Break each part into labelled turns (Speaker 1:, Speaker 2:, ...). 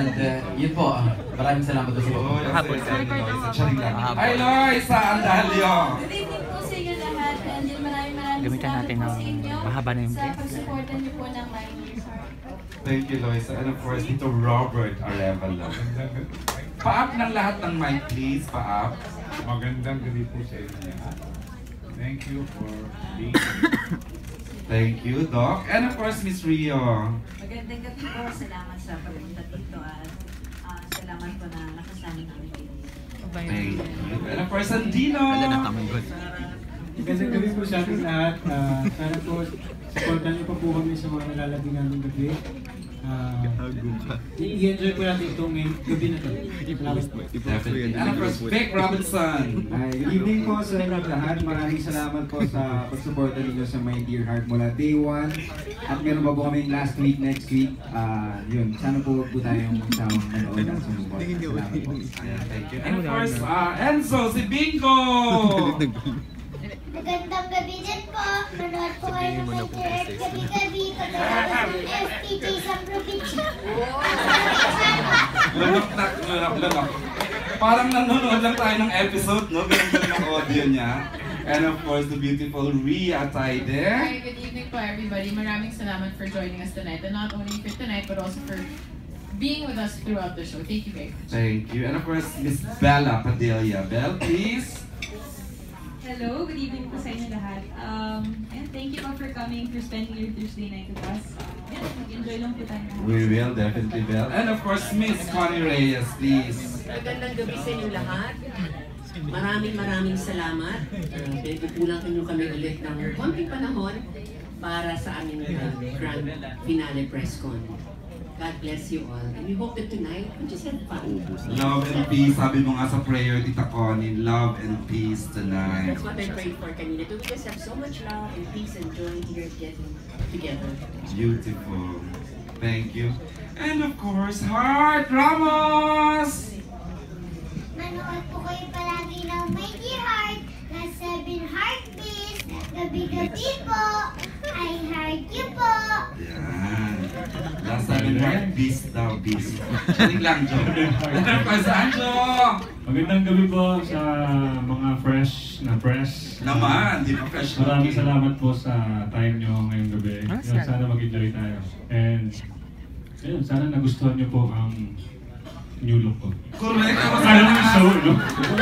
Speaker 1: And yun po, maraming salamat po sa mga.
Speaker 2: Habol ka.
Speaker 3: Hi Loisa, Andalio!
Speaker 4: Good evening po sa inyo lahat. And yun, maraming
Speaker 2: Gamitan natin
Speaker 4: salamat po
Speaker 2: ng
Speaker 4: sa inyo
Speaker 2: mahaba na yung
Speaker 4: sa
Speaker 2: clip.
Speaker 4: pag-supportan niyo po ng My Dear Heart.
Speaker 3: Thank you Loisa. And of course, dito Robert Arevalo. Pa-up ng lahat ng mic please, pa-up.
Speaker 5: Magandang gabi po sa inyo. Thank you for being here.
Speaker 3: Thank you, Doc. And of course, Miss Rio.
Speaker 6: Magandang gabi po. Salamat sa pagpunta dito at salamat po na nakasali kami dito.
Speaker 3: Thank you. And of course, Andino.
Speaker 7: Magandang gabi po sa ating lahat. Sana po, supportan niyo pa po kami sa mga nalalagay namin gabi. I-enjoy po natin itong gabi na ito.
Speaker 3: Definitely. And of course, Vic Robinson.
Speaker 8: Good evening po sa inyo lahat. Maraming salamat po sa pagsuporta ninyo sa My Dear Heart mula day 1. At meron pa po kami last week, next week. Yun, sana po po tayong magsawang manood at sumuport. Salamat po.
Speaker 3: Thank you. And of course, Enzo, si Bingo!
Speaker 9: Magandang gabi din po. Manood po kayo ng Direct gabi-gabi pagkatapos ng FPJ sa probinsya.
Speaker 3: Lanok. Parang nanonood lang tayo ng episode, no? Ganun ng audio niya. And of course, the beautiful Rhea Taide.
Speaker 10: Hi, good evening po everybody. Maraming salamat for joining us tonight. And not only for tonight, but also for being with us throughout the show. Thank you very much.
Speaker 3: Thank you. And of course, Miss Bella Padilla. Belle, please.
Speaker 11: Hello, good evening po sa inyo lahat. And thank you all for coming, for spending your Thursday night with us. Mag-enjoy lang po tayo.
Speaker 3: We will, definitely, Belle. And of course, Miss Connie Reyes, please.
Speaker 6: Magandang gabi sa inyo lahat. Maraming salamat. Pinagkukulang nyo kami ulit ng konting panahon para sa aming grand finale press con. God bless you all. And we hope that tonight, we just had fun.
Speaker 3: Love and peace. Sabi mo nga sa prayer, Tita Connie, love and peace tonight.
Speaker 6: That's what I prayed for kanina. We just have so much love and peace and joy here getting together.
Speaker 3: Beautiful. Thank you. And of course, Heart Ramos!
Speaker 9: Manood po kayo palagi ng My Dear Heart na 7 Heartbeats. Gabi-gabi po. I heart you po.
Speaker 3: Yan. Last 7 Heartbeats daw, beast. Charing lang, Jo. Anjo!
Speaker 7: Magandang gabi po sa mga fresh na press.
Speaker 3: Naman, di ba fresh
Speaker 7: Maraming
Speaker 3: looking?
Speaker 7: salamat po sa time nyo ngayong gabi. Yun, sana mag-enjoy tayo. And ayun, sana nagustuhan nyo po ang new look ko.
Speaker 3: Correct.
Speaker 7: Alam mo yung show, no?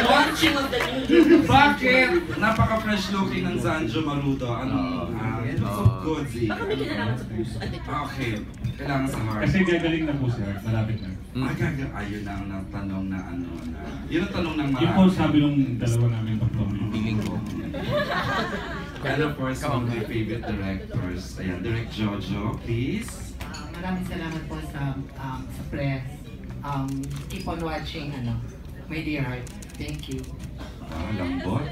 Speaker 6: Watching of the new
Speaker 3: Bakit? Napaka-fresh looking ng Sanjo Marudo. Ano? So good, Z.
Speaker 6: Baka may kinalaman sa puso.
Speaker 3: Okay. Kailangan sa heart.
Speaker 7: Kasi gagaling na po siya, malapit na.
Speaker 3: Ayun ang natanong na ano na. Yun ang tanong ng
Speaker 7: Yung po sabi nung dalawa namin tatlo.
Speaker 2: Biging ko.
Speaker 3: And of course, one of my favorite directors. Ayan, Direct Jojo, please.
Speaker 12: Maraming salamat po sa press. Keep on watching, My Dear Heart. Thank you.
Speaker 3: Lambot.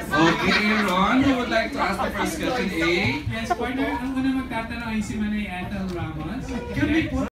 Speaker 3: Okay, Ron, who would like to ask the first question, A?
Speaker 7: Yes, partner, ang una magtatanong ay si Manay Ethel Ramos.
Speaker 3: Can we put